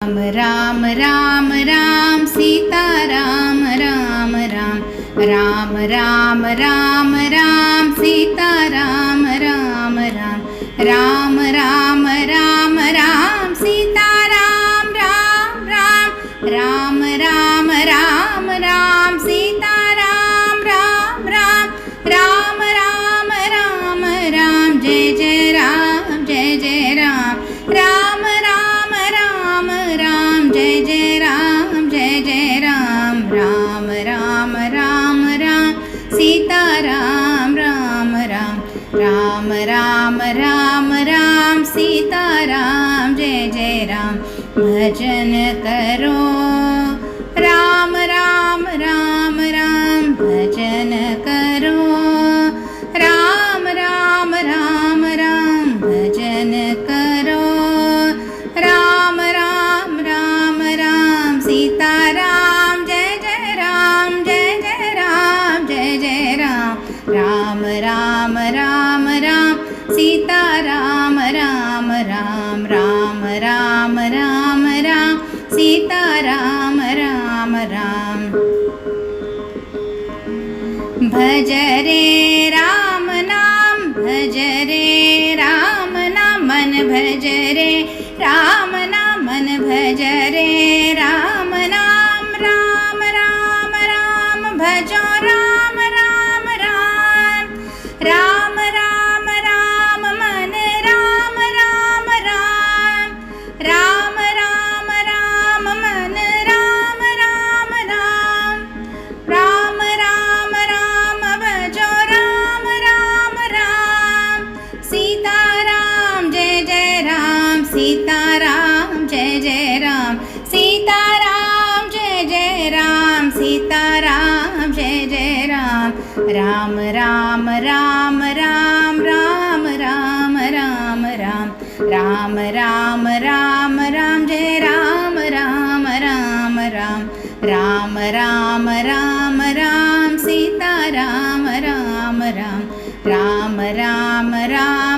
राम राम राम सीता राम राम राम राम राम राम राम सीता राम राम राम राम राम राम राम सीता राम राम राम राम राम राम राम सीता राम राम राम राम राम राम राम जय जय राम राम राम राम राम जय जय राम राम राम राम सीता राम राम राम राम राम राम सीता राम जय जय राम भजन करो राम राम राम राम भजन करो राम राम राम राम भजन करो राम राम राम राम सीता राम जय जय राम जय जय राम राम राम राम सीता राम राम राम राम राम राम राम सीता राम राम राम भज रे राम नाम भज रे राम नाम मन भज रे राम नाम मन भज रे राम नाम राम राम राम भजो राम राम राम राम राम राम मन राम राम राम राम राम राम मन राम राम राम राम राम राम भजो राम राम राम सीता राम जय राम सीता राम जय राम सीता राम जय राम सीता राम जय राम राम राम राम राम राम राम राम राम राम राम राम राम जय राम राम राम राम राम राम राम राम सीता राम राम राम राम राम राम